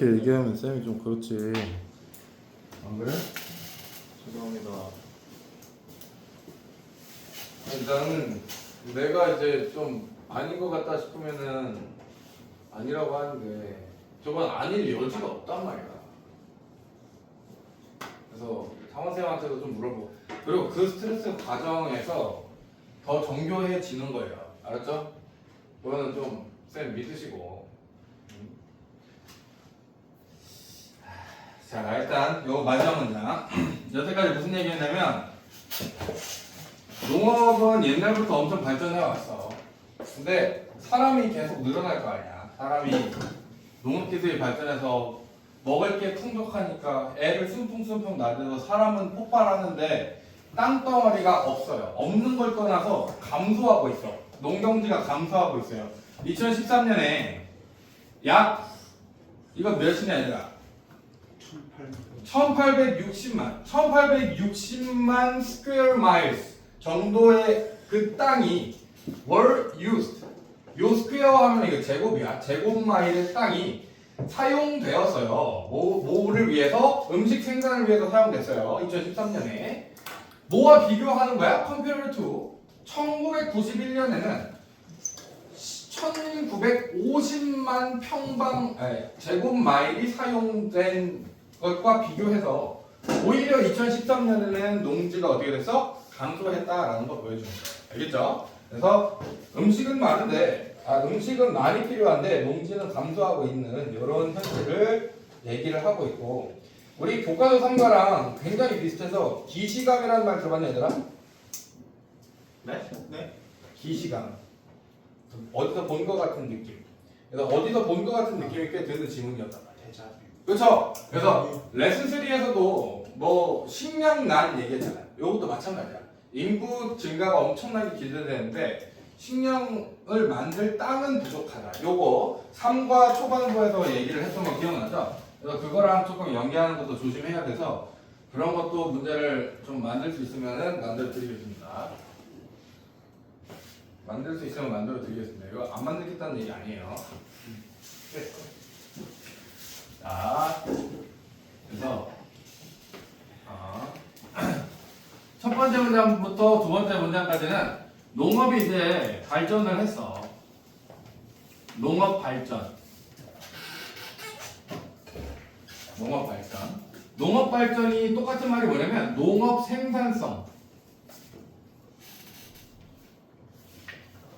이렇게 얘기하면 쌤이 좀 그렇지. 안 그래? 죄송합니다. 아니, 나는 내가 이제 좀 아닌 것 같다 싶으면은 아니라고 하는데 저건 아닐 여지가 없단 말이야. 그래서 사원생한테도 좀 물어보고, 그리고 그 스트레스 과정에서 더 정교해지는 거예요. 알았죠? 그거는 좀 쌤 믿으시고. 자, 일단 요 마지막 문장. 여태까지 무슨 얘기했냐면, 농업은 옛날부터 엄청 발전해 왔어. 근데 사람이 계속 늘어날 거 아니야. 사람이 농업기술이 발전해서 먹을 게 풍족하니까 애를 숨풍숨풍 낳아서 사람은 폭발하는데 땅덩어리가 없어요. 없는 걸 떠나서 감소하고 있어. 농경지가 감소하고 있어요. 2013년에 약 이거 몇이냐 얘들아? 1860만 square miles 정도의 그 땅이 were used. 요 스퀘어 하면 이거 제곱이야. 제곱 마일의 땅이 사용되었어요. 뭐를 위해서? 음식 생산을 위해서 사용됐어요. 2013년에. 뭐와 비교하는 거야? Compared to 1991년에는 1950만 제곱 마일이 사용된 것과 비교해서 오히려 2013년에는 농지가 어떻게 됐어? 감소했다라는 거 보여주는 거예요. 알겠죠? 그래서 음식은 많은데 음식은 많이 필요한데 농지는 감소하고 있는 이런 현실을 얘기를 하고 있고, 우리 교과서 3과랑 굉장히 비슷해서 기시감이라는 말 들어봤냐 얘들아? 네? 네? 기시감. 어디서 본 것 같은 느낌. 그래서 어디서 본 것 같은 느낌이 꽤 드는 질문이었단 말이야. 대자뷰. 그렇죠? 그래서 레슨 3에서도 뭐 식량난 얘기했잖아요. 이것도 마찬가지야. 인구 증가가 엄청나게 기대되는데 식량을 만들 땅은 부족하다. 요거 3과 초반부에서 얘기를 했던 거 기억나죠? 그래서 그거랑 조금 연계하는 것도 조심해야 돼서 그런 것도 문제를 좀 만들 수 있으면은 만들어 드리겠습니다. 만들 수 있으면 만들어 드리겠습니다. 이거 안 만들겠다는 얘기 아니에요. 자, 그래서 첫 번째 문장부터 두 번째 문장까지는 농업이 이제 발전을 했어. 농업 발전. 농업 발전. 농업 발전이 똑같은 말이 뭐냐면 농업 생산성.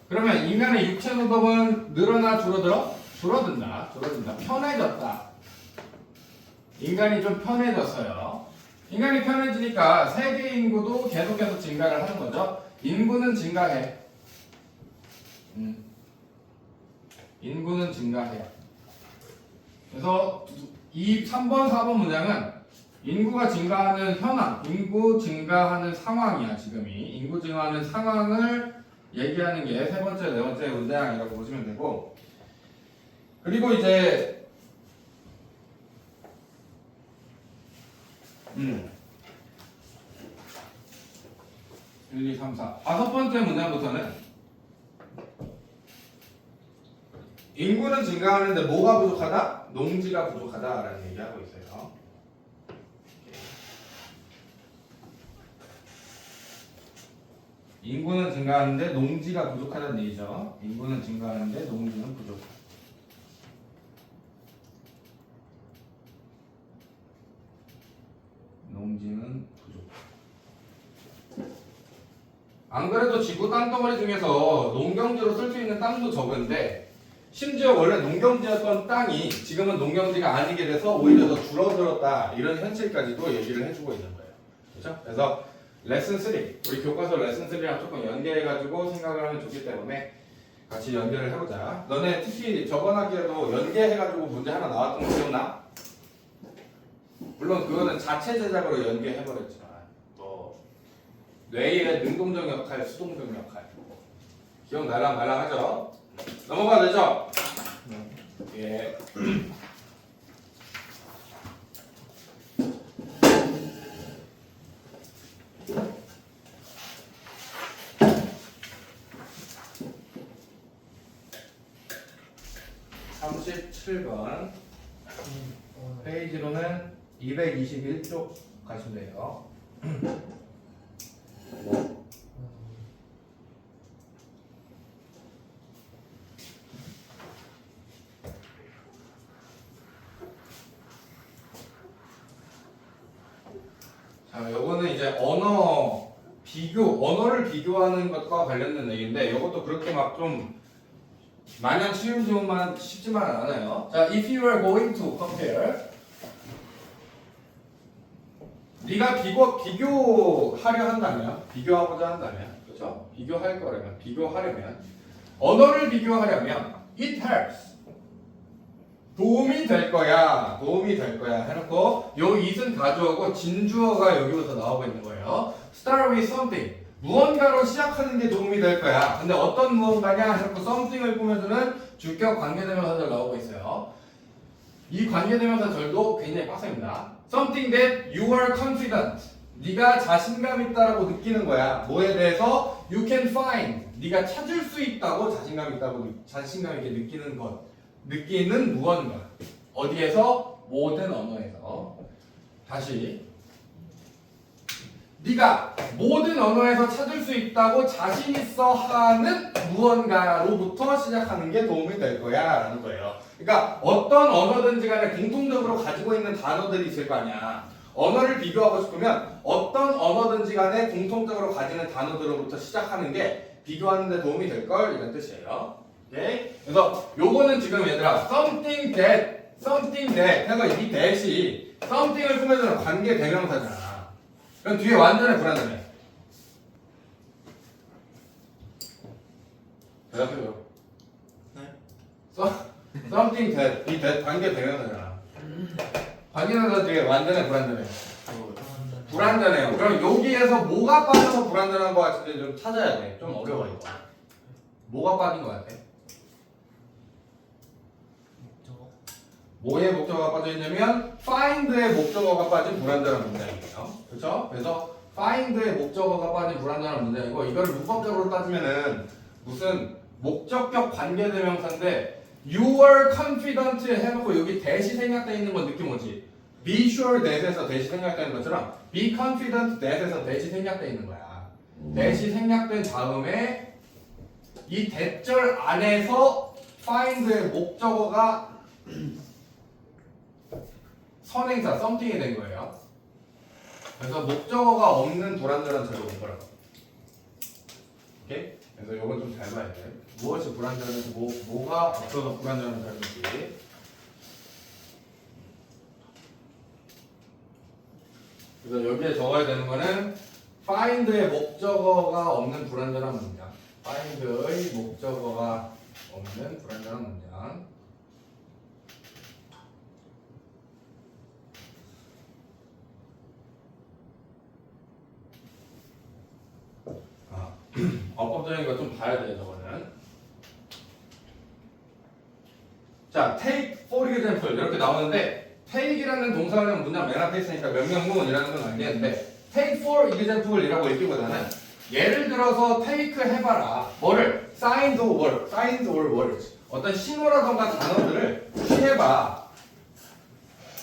그러면 인간의 육체 노동은 늘어나 줄어들어? 줄어든다. 편해졌다. 인간이 좀 편해졌어요. 인간이 편해지니까 세계 인구도 계속해서 증가를 하는 거죠. 인구는 증가해. 인구는 증가해. 그래서 이 3번, 4번 문장은 인구가 증가하는 현황, 인구 증가하는 상황이야, 지금이. 인구 증가하는 상황을 얘기하는 게 세 번째, 네 번째 문장이라고 보시면 되고, 그리고 이제 1, 2, 3, 4 다섯 번째 문장부터는 인구는 증가하는데 뭐가 부족하다? 농지가 부족하다라는 얘기하고 있어요. 인구는 증가하는데 농지가 부족하다는 얘기죠. 인구는 증가하는데 농지는 부족하다. 농지는 부족. 안 그래도 지구 땅덩어리 중에서 농경지로 쓸 수 있는 땅도 적은데 심지어 원래 농경지였던 땅이 지금은 농경지가 아니게 돼서 오히려 더 줄어들었다, 이런 현실까지도 얘기를 해주고 있는 거예요. 그렇죠? 그래서 레슨 3, 우리 교과서 레슨 3랑 조금 연계해가지고 생각을 하면 좋기 때문에 같이 연결을 해보자. 너네 특히 저번 학기에도 연계해가지고 문제 하나 나왔던 거 기억나? 물론 그거는 자체 제작으로 연계해버렸지만 뭐 뇌의 능동적 역할, 수동적 역할 기억날랑 말랑 하죠? 넘어가도 되죠? 예. (37번) 페이지로는 221쪽 가시면 돼요. 자, 요거는 이제 언어를 비교하는 것과 관련된 얘기인데, 이것도 그렇게 막 좀 마냥 쉬운 질문만 쉽지만 않아요. 자, if you are going to compare, 네가 비교하려 한다면, 비교하고자 한다면, 그렇죠? 비교하려면, 언어를 비교하려면, it helps. 도움이 될 거야 해놓고 요 it은 가주어고 진주어가 여기부터 나오고 있는 거예요. Start with something. 무언가로 시작하는 게 도움이 될 거야. 근데 어떤 무언가냐 해놓고 something을 꾸며주는 주격 관계대명사절 나오고 있어요. 이 관계대명사절도 굉장히 빡셉니다. Something that you are confident. 네가 자신감 있다라고 느끼는 거야. 뭐에 대해서 you can find. 네가 찾을 수 있다고 자신감 있게 느끼는 것. 느끼는 무언가. 어디에서? 모든 언어에서. 다시. 네가 모든 언어에서 찾을 수 있다고 자신 있어 하는 무언가로부터 시작하는 게 도움이 될 거야 라는 거예요. 그러니까 어떤 언어든지 간에 공통적으로 가지고 있는 단어들이 있을 거 아니야. 언어를 비교하고 싶으면 어떤 언어든지 간에 공통적으로 가지는 단어들로부터 시작하는 게 비교하는 데 도움이 될 걸 이런 뜻이에요. 오케이? 그래서 요거는 지금 얘들아 something that 해서 이 that이 something을 꾸며주는 관계 대명사잖아. 그럼 뒤에 완전히 불안하네. 대답해요. 네? something that 이 that 관계 대명사잖아. 관계 대명사 뒤에 완전히 불안하네. 불안전해요. 그럼 여기에서 뭐가 빠져서 불안전한 거 같은데 좀 찾아야 돼. 좀 어려워 이거. 뭐가 빠진 거 같아? 뭐의 목적어가 빠져 있냐면 find의 목적어가 빠진 불완전한 문장이에요. 그렇죠? 그래서 find의 목적어가 빠진 불완전한 문장이고 이거를 문법적으로 따지면은 무슨 목적격 관계대명사인데 you are confident 해놓고 여기 대시 생략되어 있는 건 느낌 오지? be sure that에서 대시 생략되어 있는 것처럼 be confident that에서 대시 생략되어 있는 거야. 대시 생략된 다음에 이 대절 안에서 find의 목적어가 선행사 something이 된 거예요. 그래서 목적어가 없는 불완전한 절을 본 거라고. 오케이? 그래서 이건 좀 잘 봐야 돼. 무엇이 불완전한지 뭐가 없어서 불완전한 절인지. 그래서 여기에 적어야 되는 거는 find의 목적어가 없는 불완전한 문장. find의 목적어가 없는 불완전한 문장. 어법적인 거 좀 봐야 돼요, 저거는. 자, take for example 이렇게 나오는데 take이라는 동사는 문장 맨 앞에 있으니까 명령문이라는 건 알겠는데 take for example이라고 읽기보다는 예를 들어서 take 해봐라. 뭐를? signs or words 어떤 신호라던가 단어들을 취해봐.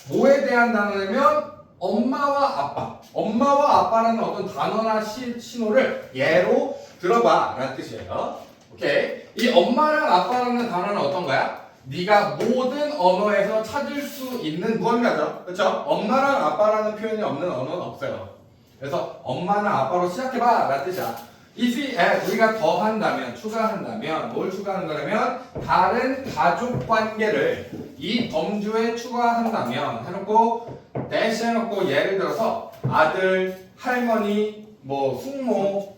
뭐에 대한 단어냐면 엄마와 아빠. 엄마와 아빠라는 어떤 단어나 신호를 예로 들어봐 라는 뜻이에요. 오케이? 이 엄마랑 아빠라는 단어는 어떤 거야? 네가 모든 언어에서 찾을 수 있는 무언가죠. 그렇죠? 엄마랑 아빠라는 표현이 없는 언어는 없어요. 그래서 엄마나 아빠로 시작해봐 라는 뜻이야. if we add, 우리가 더한다면, 추가한다면 뭘 추가하는 거냐면 다른 가족 관계를 이 범주에 추가한다면 해놓고 대시 해놓고 예를 들어서 아들, 할머니, 뭐 숙모,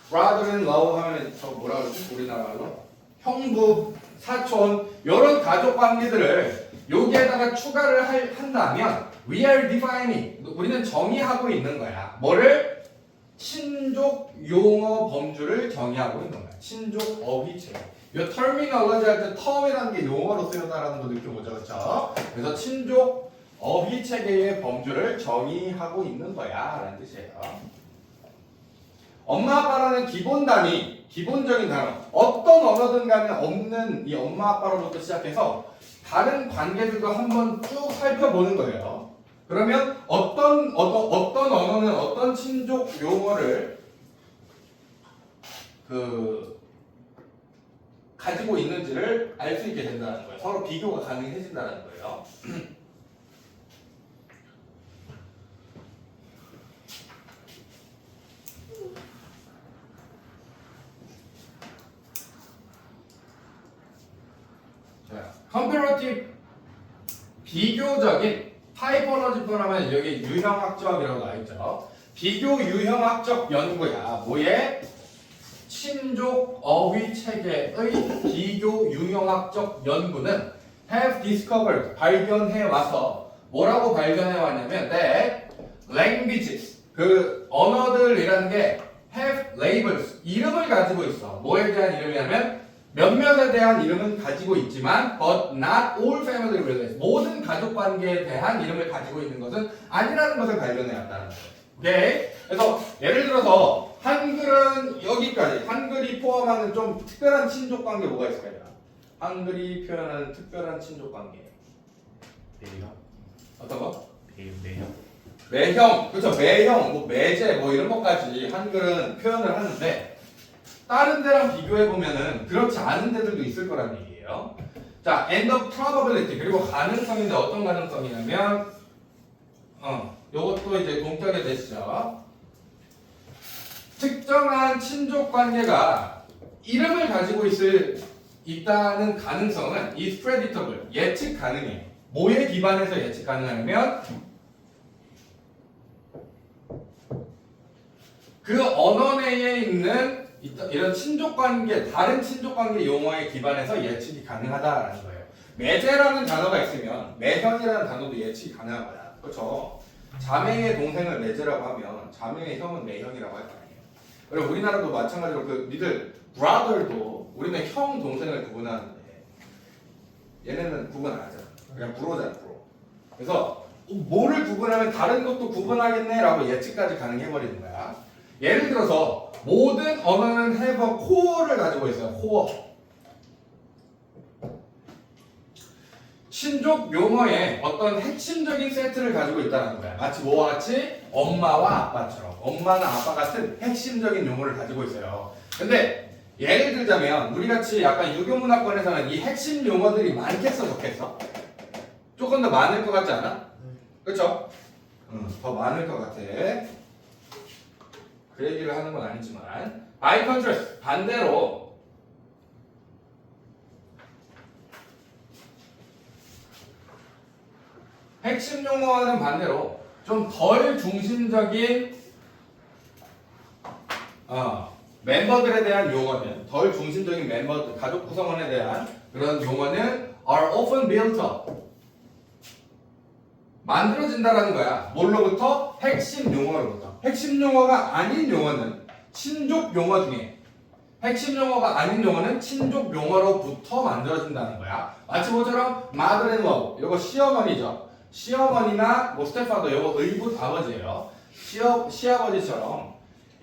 brother-in-law 하면 저 뭐라 그러지? 우리나라 말로 형부, 사촌 이런 가족 관계들을 여기에다가 추가를 한다면 we are defining 우리는 정의하고 있는 거야. 뭐를? 친족 용어 범주를 정의하고 있는 거야. 친족 어휘 체계. 이 terminology 할 때 term이라는 게 용어로 쓰였다라는 거 느낌 오죠, 그렇죠? 그래서 친족 어휘 체계의 범주를 정의하고 있는 거야 라는 뜻이에요. 엄마 아빠라는 기본 단위, 기본적인 단어 어떤 언어든 간에 없는 이 엄마 아빠로부터 시작해서 다른 관계들도 한번 쭉 살펴보는 거예요. 그러면 어떤 언어는 어떤 친족 용어를 가지고 있는지를 알 수 있게 된다는 거예요. 서로 비교가 가능해진다는 거예요. 자, 컴패러티브 비교적인 타이포로지컬 하면 여기 유형학적이라고 나와있죠. 비교 유형학적 연구야. 뭐에? 친족 어휘 체계의 비교 유형학적 연구는 have discovered 발견해 와서 뭐라고 발견해 왔냐면 that languages 그 언어들이라는 게 have labels 이름을 가지고 있어. 뭐에 대한 이름이냐면 몇몇에 대한 이름은 가지고 있지만 but not all family relations 모든 가족 관계에 대한 이름을 가지고 있는 것은 아니라는 것을 발견해 왔다는 거예요. 오케이? 그래서 예를 들어서 한글은 여기까지 한글이 포함하는 좀 특별한 친족 관계 뭐가 있을까요? 한글이 표현하는 특별한 친족 관계 매형. 어떤 거? 매형. 매형, 그렇죠. 매형, 뭐 매제, 뭐 이런 것까지 한글은 표현을 하는데 다른 데랑 비교해 보면은 그렇지 않은 데들도 있을 거란 얘기예요. 자, and the probability 그리고 가능성인데 어떤 가능성이냐면 요것도 이제 동격에 되시죠. 특정한 친족 관계가 이름을 가지고 있다는 가능성은 is predictable 예측 가능해요. 뭐에 기반해서 예측 가능하냐면 그 언어 내에 있는 이런 친족관계, 다른 친족관계 용어에 기반해서 예측이 가능하다라는 거예요. 매제라는 단어가 있으면 매형이라는 단어도 예측이 가능한 거야. 그렇죠? 자매의 동생을 매제라고 하면 자매의 형은 매형이라고 할 거 아니에요. 그리고 우리나라도 마찬가지로 그 니들 brother도 우리는 형 동생을 구분하는데 얘네는 구분 안 하잖아. 그냥 브로잖아, 브로. 그래서 뭐를 구분하면 다른 것도 구분하겠네라고 예측까지 가능해버리는 거야. 예를 들어서 모든 언어는 have a core를 가지고 있어요. core. 친족 용어에 어떤 핵심적인 세트를 가지고 있다는 거야. 마치 뭐와 같이 엄마와 아빠처럼 엄마나 아빠 같은 핵심적인 용어를 가지고 있어요. 근데 예를 들자면 우리 같이 약간 유교문화권에서는 이 핵심 용어들이 많겠어 적겠어? 조금 더 많을 것 같지 않아? 그렇죠? 더 많을 것 같아. 그 얘기를 하는 건 아니지만 by contrast 반대로 핵심 용어와는 반대로 좀 덜 중심적인 멤버들에 대한 용어는 덜 중심적인 멤버들 가족 구성원에 대한 그런 용어는 are often built up 만들어진다라는 거야. 뭘로부터? 핵심 용어로부터. 핵심 용어가 아닌 용어는 친족 용어 중에 핵심 용어가 아닌 용어는 친족 용어로부터 만들어진다는 거야. 마치 뭐처럼 mother and love 이거 시어머니죠. 시어머니나 뭐 스텝파더 이거 의붓 아버지예요. 시아버지처럼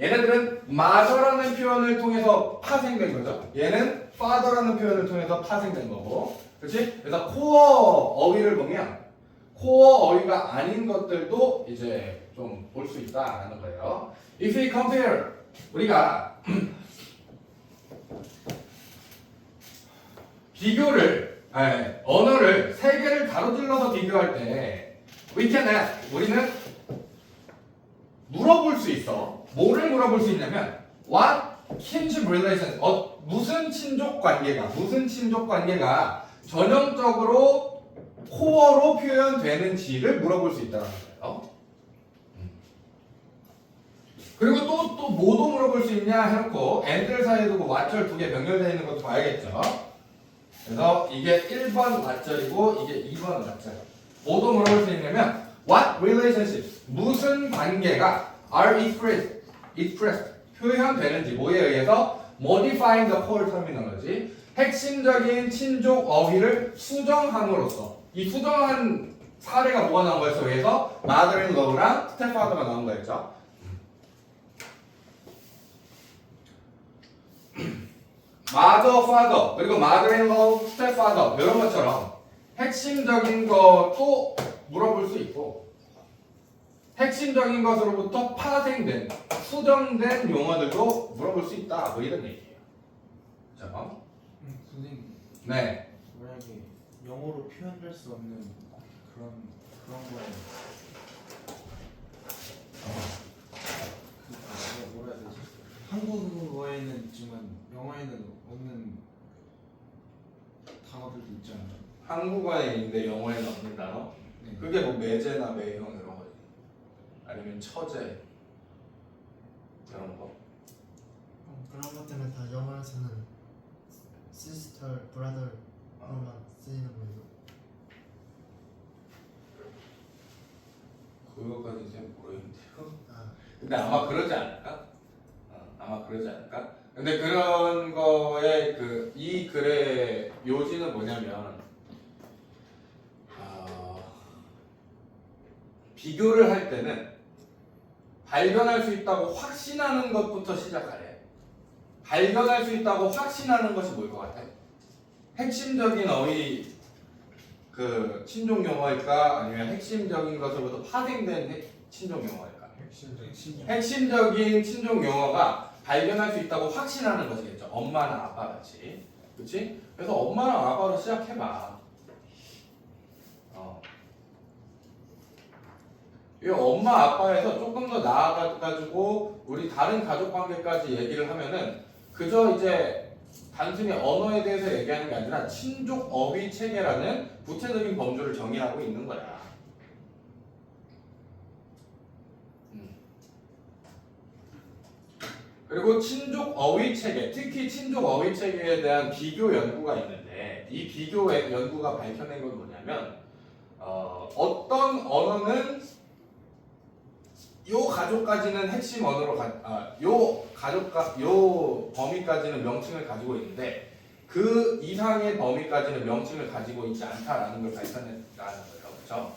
얘네들은 mother라는 표현을 통해서 파생된 거죠. 얘는 father라는 표현을 통해서 파생된 거고, 그렇지? 그래서 코어 어휘를 보면 코어 어휘가 아닌 것들도 이제 좀 볼 수 있다라는 거예요. If we compare 우리가 비교를 언어를 세 개를 가로질러서 비교할 때 we can ask 우리는 물어볼 수 있어. 뭐를 물어볼 수 있냐면 what kinship relation 무슨 친족 관계가 전형적으로 코어로 표현되는지를 물어볼 수 있다는 거예요. 그리고 또 뭐도 물어볼 수 있냐 해놓고 and들 사이에도 뭐 왓절 두 개 병렬되어 있는 것도 봐야겠죠. 그래서 이게 1번 왓절이고 이게 2번 왓절. 뭐도 물어볼 수 있냐면 what relationships 무슨 관계가 are expressed 표현되는지 뭐에 의해서 modifying the core terminology 핵심적인 친족 어휘를 수정함으로써 이 수정한 사례가 뭐가 나온 거였어? 그래서 mother in law랑 stepfather가 나온 거였죠. mother, father, 그리고 mother-in-law, stepfather 이런 것처럼 핵심적인 것도 물어볼 수 있고 핵심적인 것으로부터 파생된 수정된 용어들도 물어볼 수 있다. 뭐 이런 얘기예요. 자, 선생님 네. 만약에 영어로 표현할 수 없는 그런 거에 그 뭐라 해야 되지? 한국어에는 있지만 영어에는 없는 단어들도 있잖아요. 한국어에 있는데 영어에는 없는 단어? 네. 그게 뭐 매제나 매형 이런 거지. 아니면 처제 이런 거. 그런 것들은 다 영어에서는 sister, brother로만 쓰이는 거예요. 그거까지 잘 모르겠는데요. 아, 근데 아마 그러지 않을까? 아마 그러지 않을까? 근데 그런 거에 이 글의 요지는 뭐냐면 비교를 할 때는 발견할 수 있다고 확신하는 것부터 시작하래. 발견할 수 있다고 확신하는 것이 뭐일 것 같아? 핵심적인 어휘 친종 용어일까? 아니면 핵심적인 것으로부터 파생된 친종 용어일까? 핵심적인 친종 용어가 발견할 수 있다고 확신하는 것이겠죠. 엄마나 아빠 같이. 그렇지? 그래서 엄마랑 아빠로 시작해봐. 이 엄마 아빠에서 조금 더 나아가가지고 우리 다른 가족 관계까지 얘기를 하면은 그저 이제 단순히 언어에 대해서 얘기하는 게 아니라 친족 어휘 체계라는 구체적인 범주를 정의하고 있는 거야. 그리고 친족 어휘 체계, 특히 친족 어휘 체계에 대한 비교 연구가 있는데 이 비교 연구가 밝혀낸 건 뭐냐면 어떤 언어는 요 가족까지는 핵심 언어로 요 범위까지는 명칭을 가지고 있는데 그 이상의 범위까지는 명칭을 가지고 있지 않다라는 걸 발견했다는 거예요. 그렇죠?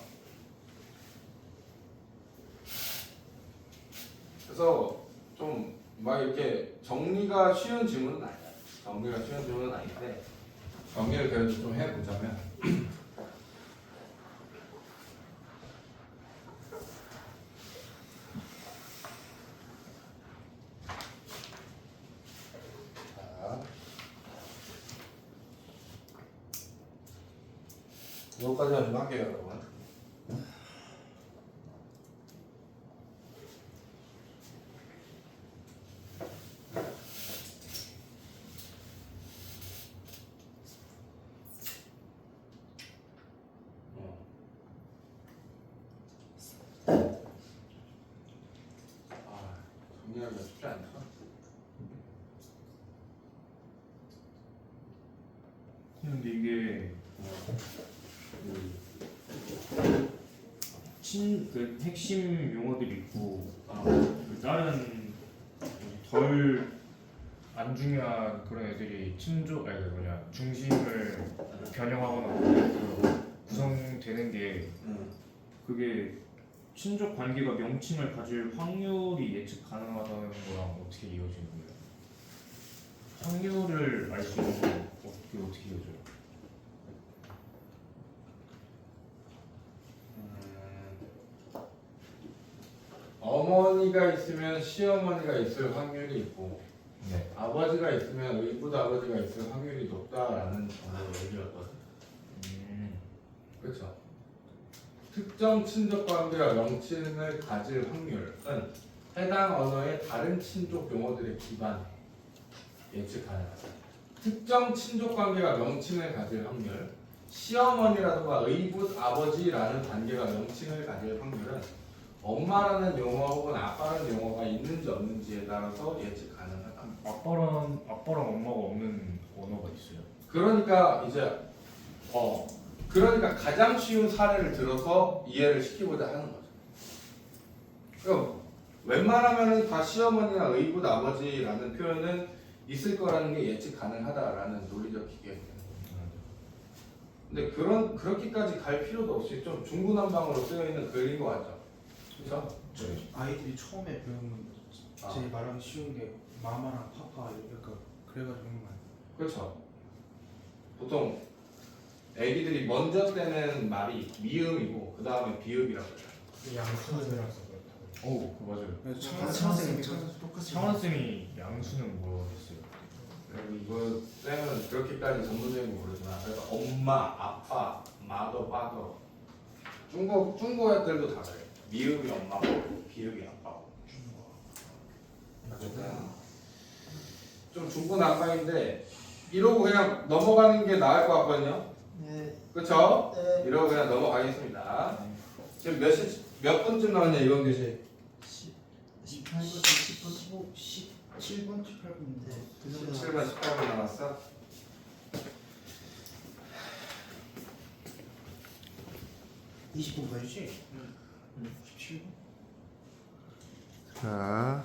그래서 좀 막 이렇게 정리가 쉬운 질문은 아니야. 정리가 쉬운 질문은 아닌데 정리를 그래도 좀 해보자면 이거까지만 좀 할게요, 여러분. 정리하기가 쉽지 않죠? 근데 이게 그 핵심 용어들이 있고 그 다른 덜 안 중요한 그런 애들이 친족 아니 뭐냐 중심을 변형하거나 구성되는 게 그게 친족 관계가 명칭을 가질 확률이 예측 가능하다는 거랑 어떻게 이어지는 거예요? 확률을 알 수 있는 거 어떻게 이어져요? 어머니가 있으면 시어머니가 있을 확률이 있고 네. 아버지가 있으면 의붓 아버지가 있을 확률이 높다라는 정도로 얘기였거든. 그렇죠. 특정 친족 관계가 명칭을 가질 확률은 해당 언어의 다른 친족 용어들의 기반 예측 가능하다. 특정 친족 관계가 명칭을 가질 확률, 시어머니라든가 의붓 아버지라는 관계가 명칭을 가질 확률은 엄마라는 용어 혹은 아빠라는 용어가 있는지 없는지에 따라서 예측 가능하다. 아빠랑 엄마가 없는 언어가 있어요. 그러니까 이제 그러니까 가장 쉬운 사례를 들어서 이해를 시키고자 하는 거죠. 그럼 웬만하면은 다 시어머니나 의붓 아버지라는 표현은 있을 거라는 게 예측 가능하다라는 논리적 기계예요. 근데 그렇게까지 갈 필요도 없이 좀 중구난방으로 쓰여 있는 글인 것 같죠. 그렇죠? 아이들이 처음에 배우는 제일 말하기 쉬운 게 마마랑 파파 약간 그래가지고 그런 거 아니에요? 그렇죠. 보통 애기들이 먼저 떼는 말이 미음이고 그 다음에 비읍이라고 해요. 양수는이라서 그렇다고. 오, 그거 맞아요. 창원쌤이 똑같이 창원 쌤이 양수는 뭐였어요? 그리고 이거 쌤은 그렇게까지 전문적인 거 모르지만 그래서 엄마, 아빠, 마더, 파더 중국 애들도 다 그래요. 미음이 엄마고 비읍이 아빠고. 어쨌든 좀 중구난방인데 이러고 그냥 넘어가는 게 나을 것 같거든요. 네. 그렇죠? 네. 이러고 그냥 넘어가겠습니다. 지금 몇 분쯤 남았냐 이번 교시? 18분, 10분, 15, 17분, 18분인데 그 정도 17분, 18분 남았어? 분 가주지? 17분? 자,